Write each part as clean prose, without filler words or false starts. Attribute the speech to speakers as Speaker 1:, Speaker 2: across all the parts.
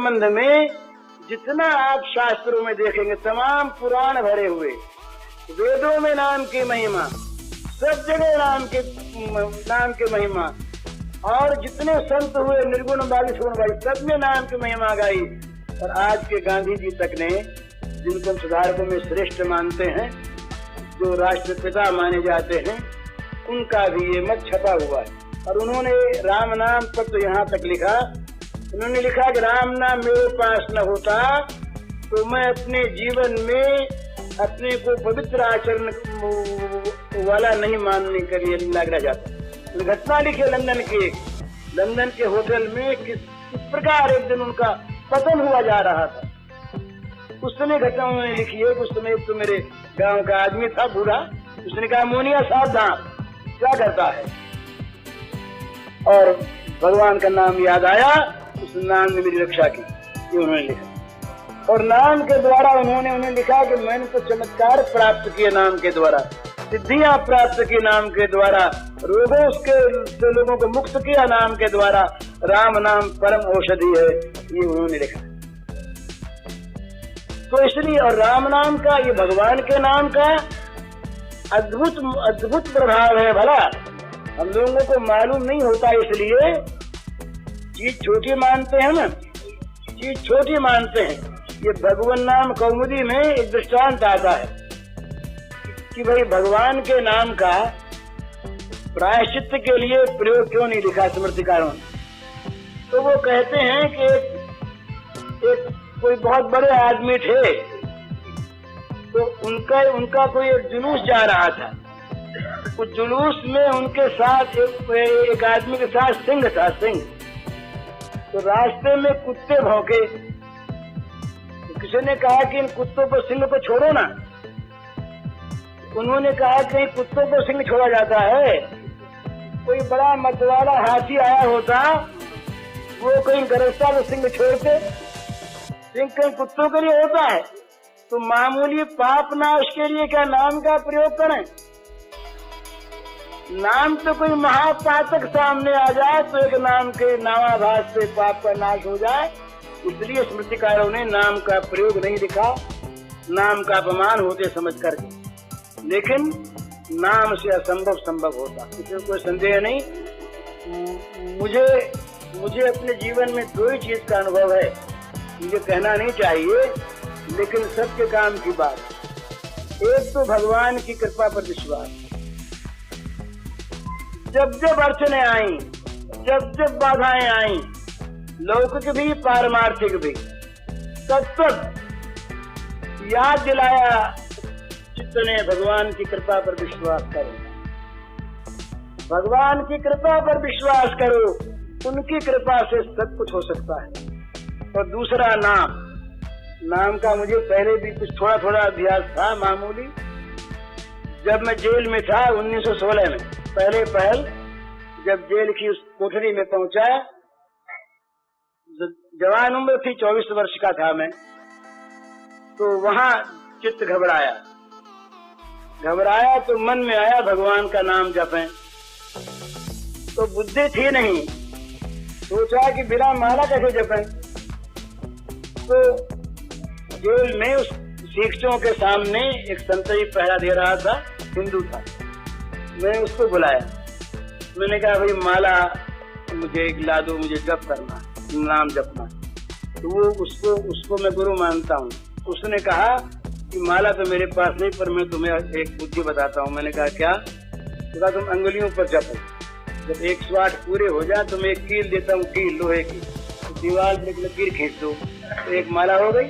Speaker 1: संबंध में जितना आप शास्त्रों में देखेंगे, तमाम पुराण भरे हुए, वेदों में नाम की महिमा, सब जगह नाम की महिमा, और जितने संत हुए निर्गुण वाली सगुण वाली, सब में नाम की महिमा गाई। और आज के गांधी जी तक ने, जिनको सुधारकों में श्रेष्ठ मानते हैं, जो राष्ट्रपिता माने जाते हैं, उनका भी ये मत छपा हुआ है। और उन्होंने राम नाम पर तो यहाँ तक लिखा, उन्होंने लिखा कि राम नाम मेरे पास न होता तो मैं अपने जीवन में अपने को पवित्र आचरण वाला नहीं मानने के लिए लग रह जाता। घटना लिखी लंदन के होटल में किस प्रकार एक दिन उनका पतन हुआ जा रहा था। उस समय घटना उन्होंने लिखी है। उस समय तो मेरे गांव का आदमी था, बूढ़ा, उसने कहा मोनिया सावधान, क्या करता है? और भगवान का नाम याद आया, उस नाम ने मेरी रक्षा की, ये उन्होंने लिखा। और नाम के द्वारा उन्होंने लिखा कि मैंने तो चमत्कार प्राप्त किए नाम के द्वारा, सिद्धियां प्राप्त की नाम के द्वारा, रोगों से लोगों को मुक्त किया नाम के द्वारा, राम नाम परम औषधि है, ये उन्होंने लिखा। तो इसलिए और राम नाम का, ये भगवान के नाम का अद्भुत प्रभाव है। भला हम लोगों को मालूम नहीं होता, इसलिए चीज छोटी मानते हैं ना, चीज छोटी मानते हैं। ये भगवान नाम कौमुदी में एक दृष्टांत आता है कि भाई भगवान के नाम का प्रायश्चित्त के लिए प्रयोग क्यों नहीं लिखा स्मृतिकारों ने। तो वो कहते हैं कि एक कोई बहुत बड़े आदमी थे, तो उनका कोई एक जुलूस जा रहा था। उस जुलूस में उनके साथ एक आदमी के साथ सिंह था, सिंह। तो रास्ते में कुत्ते भौंके, तो किसी ने कहा कि इन कुत्तों को, सिंह को छोड़ो ना। उन्होंने कहा कि कुत्तों को सिंह छोड़ा जाता है? कोई बड़ा मतवाला हाथी आया होता, वो कहीं गरजता तो सिंह छोड़ते, सिंह कहीं कुत्तों के लिए होता है? तो मामूली पाप नाश के लिए क्या नाम का प्रयोग करें? नाम तो कोई महापातक सामने आ जाए तो एक नाम के नामाभास से पाप का नाश हो जाए, इसलिए स्मृतिकारों ने नाम का प्रयोग नहीं लिखा, नाम का अपमान होते समझ करके। लेकिन नाम से असंभव संभव होता, इसमें कोई संदेह नहीं। मुझे अपने जीवन में दो ही चीज का अनुभव है, मुझे कहना नहीं चाहिए लेकिन सबके काम की बात। एक तो भगवान की कृपा पर विश्वास। जब जब अड़चने आई, जब जब बाधाएं आई, लौकिक भी पारमार्थिक भी, तब याद दिलाया चित्त ने भगवान की कृपा पर विश्वास करो, भगवान की कृपा पर विश्वास करो, उनकी कृपा से सब कुछ हो सकता है। और दूसरा नाम का मुझे पहले भी कुछ थोड़ा अभ्यास था, मामूली। जब मैं जेल में था 1916 में, पहल जब जेल की उस कोठरी में पहुंचा, जवान उम्र थी, 24 वर्ष का था मैं, तो वहां चित्त घबराया तो मन में आया भगवान का नाम जपें। तो बुद्धि थी नहीं, सोचा कि बिना माला कैसे जपें। तो जेल में उस शिक्षकों के सामने एक संतरी पहरा दे रहा था, हिंदू था। मैं उसको बुलाया, मैंने कहा भाई माला मुझे एक ला दो, मुझे जप करना, नाम जपना। तो वो उसको मैं गुरु मानता हूँ। उसने कहा कि माला तो मेरे पास नहीं, पर मैं तुम्हें एक बुद्धि बताता हूँ। मैंने कहा क्या? तो कहा तुम अंगुलियों पर जपो, जब 108 पूरे हो जाए तो मैं एक कील देता हूँ, कील लोहे की, तो दीवार पर एक लकीर खींच दो, तो एक माला हो गई।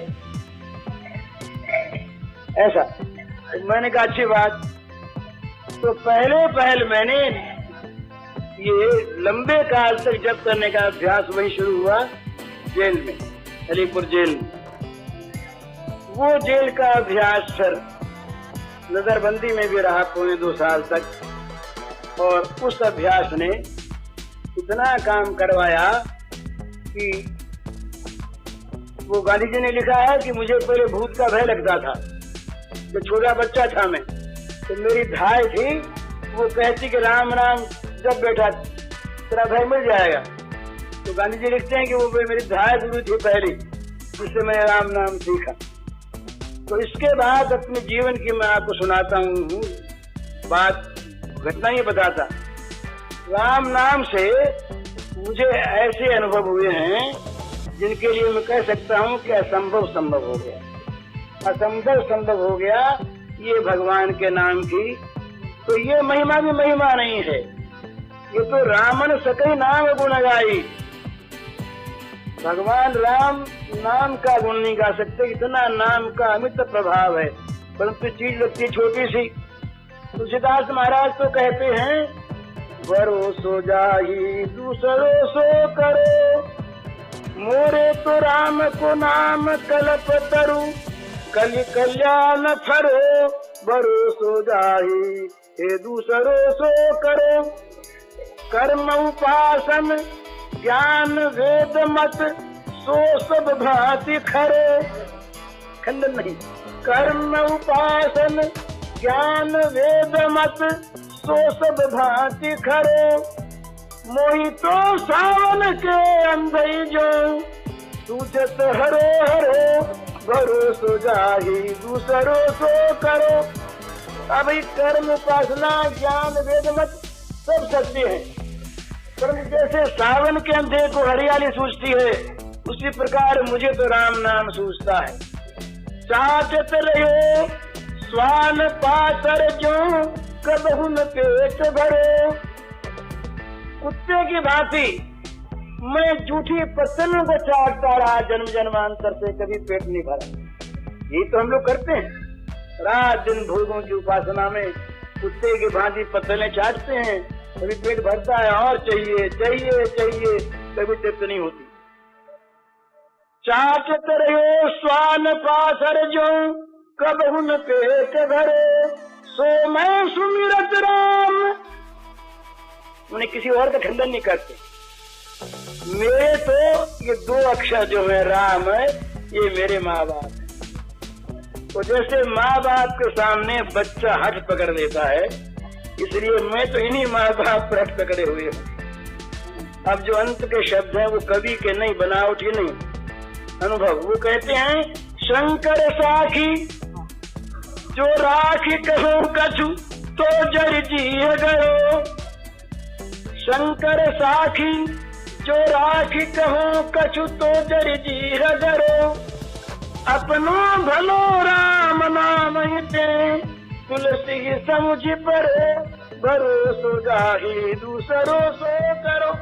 Speaker 1: ऐसा तो मैंने कहा अच्छी बात। तो पहल मैंने ये लंबे काल तक जप करने का अभ्यास वही शुरू हुआ जेल में, अलीपुर जेल में। वो जेल का अभ्यास फिर नजरबंदी में भी रहा 2.25 साल तक, और उस अभ्यास ने इतना काम करवाया कि वो गांधी जी ने लिखा है कि मुझे पहले भूत का भय लगता था, जब छोटा बच्चा था मैं, तो मेरी धाय थी, वो कहती कि राम राम जब बेटा तेरा भय मिल जाएगा। तो गांधी जी लिखते हैं कि वो मेरी धाय गुरु थी पहली, जिससे मैंने राम नाम सीखा। तो इसके बाद अपने जीवन की मैं आपको सुनाता हूँ बात, घटना ही बताता। राम नाम से मुझे ऐसे अनुभव हुए हैं जिनके लिए मैं कह सकता हूँ कि असंभव संभव हो गया, असंभव संभव हो गया ये भगवान के नाम की। तो ये महिमा भी महिमा नहीं है, ये तो रामन सकई नाम गुण गाई। भगवान राम नाम का गुण नहीं गा सकते, इतना नाम का अमित प्रभाव है, परंतु चीज लगती है छोटी सी। तुलसीदास महाराज तो कहते हैं, भरोसो जाही दूसरो सो करो, मोरे तो राम को नाम कल्प तरु, कलि कल्याण फरो, भरोसो जाही हे दूसरो सो करो। कर्म उपासन ज्ञान वेद मत, सो सब भांति खरो। खंडन नहीं, कर्म उपासन ज्ञान वेद मत, सो सब भांति खरो। मोहि तो सावन के अंधई जो, सूझत हरो हरो, भरोसो जाही दूसरो सो करो। अब कर्म उपासना ज्ञान वेद मत सब सत्य है, परंतु जैसे सावन के अंधे को हरियाली सूझती है, उसी प्रकार मुझे तो राम नाम सूझता है। चाटत रहो स्वान पातर जो, कबहु न पेट भरो। कुत्ते की भांति मैं झूठी पत्तलों को चाटता रहा जन्म जन्मांतर से, कभी पेट नहीं भरा। यही तो हम लोग करते हैं, रात दिन भोगों की उपासना में कुत्ते की भांति पत्तलें चाटते हैं, कभी पेट भरता है और चाहिए चाहिए चाहिए, कभी तृप्त नहीं होती। चाटत रहो स्वान पासर जो, कबहु न पेट भरे, सो मैं सुमिरत राम। उन्हें किसी और का खंडन नहीं करते। मेरे तो ये दो अक्षर जो है राम है, ये मेरे माँ बाप है। तो जैसे माँ बाप के सामने बच्चा हठ पकड़ लेता है, इसलिए मैं तो इन्हीं माँ बाप पर हठ पकड़े हुए हूँ। अब जो अंत के शब्द हैं वो कवि के नहीं, बनावटी नहीं, अनुभव। वो कहते हैं, शंकर साखी जो राखी कहो कछु, तो जर जी गयो। शंकर साखी जो राखी कहो कछु, तो जर जी गयो। अपनो भलो राम नाम हिते, तुलसी समझ परो, भरोसो जाही दूसरो सो करो।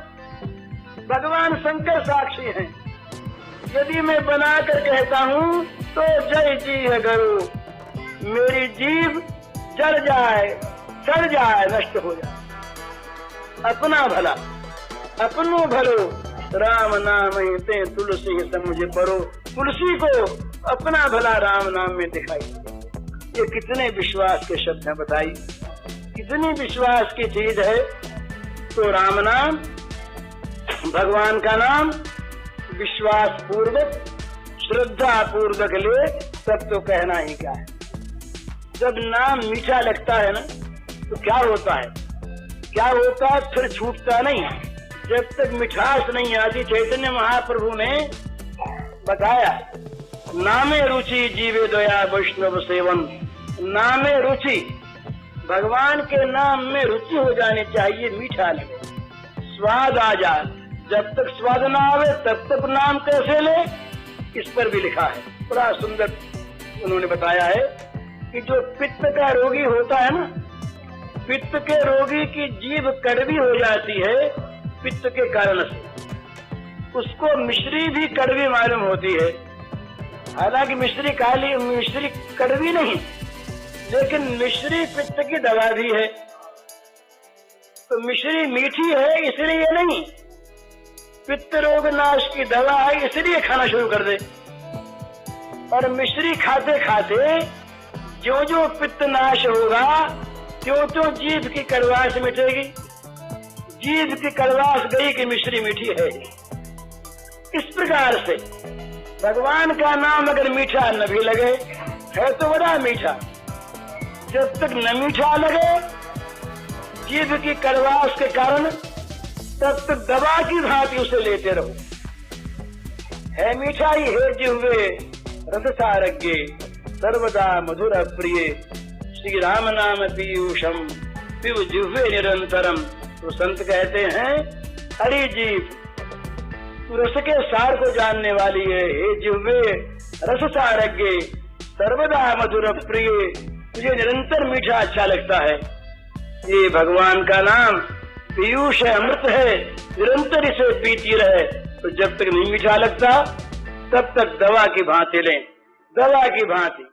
Speaker 1: भगवान शंकर साक्षी हैं, यदि मैं बनाकर कहता हूँ तो जय जी है गरो, मेरी जीव जल जाए, सड़ जाए, नष्ट हो जाए। अपना भला अपनो भलो राम नाम हिते, तुलसी समझ परो। तुलसी को अपना भला राम नाम में दिखाई। ये कितने विश्वास के शब्द हैं बताइए, कितनी विश्वास की चीज है। तो राम नाम, भगवान का नाम विश्वास पूर्वक, श्रद्धा पूर्वक ले, तब तो कहना ही क्या है। जब नाम मीठा लगता है ना, तो क्या होता है, क्या होता है, फिर छूटता नहीं। जब तक मिठास नहीं आती, चैतन्य महाप्रभु ने बताया, नामे रुचि जीवे दया वैष्णव सेवन। नामे रुचि, भगवान के नाम में रुचि हो जानी चाहिए, मीठा लगे, स्वाद आ जाए। जब तक स्वाद ना आवे तब तक नाम कैसे ले, इस पर भी लिखा है, बड़ा सुंदर उन्होंने बताया है कि जो पित्त का रोगी होता है ना, पित्त के रोगी की जीभ कड़वी हो जाती है पित्त के कारण से, उसको मिश्री भी कड़वी मालूम होती है। हालांकि मिश्री काली, मिश्री कड़वी नहीं, लेकिन मिश्री पित्त की दवा भी है। तो मिश्री मीठी है इसलिए नहीं, पित्त रोग नाश की दवा है इसलिए खाना शुरू कर दे। और मिश्री खाते खाते जो जो पित्त नाश होगा, त्यों त्यों जीभ की कड़वास मिटेगी। जीभ की कड़वास गई कि मिश्री मीठी है। इस प्रकार से भगवान का नाम अगर मीठा न भी लगे, है तो बड़ा मीठा। जब तक न मीठा लगे, जीभ की कड़वास के कारण तब तक दवा की भांति उसे लेते रहो। है मिठाई है जिह्वे रस सारज्ञे, सर्वदा मधुर प्रिय, श्री राम नाम पीयूषम पिब जिह्वे निरंतरम। तो संत कहते हैं, अरे जीव तू रस के सार को जानने वाली है, हे जिह्वे रस सारज्ञे, सर्वदा मधुर प्रिय, तुझे निरंतर मीठा अच्छा लगता है। ये भगवान का नाम पीयूष है, अमृत है, निरंतर इसे पीती रहे। तो जब तक नहीं मीठा लगता तब तक दवा की भांति लें, दवा की भांति।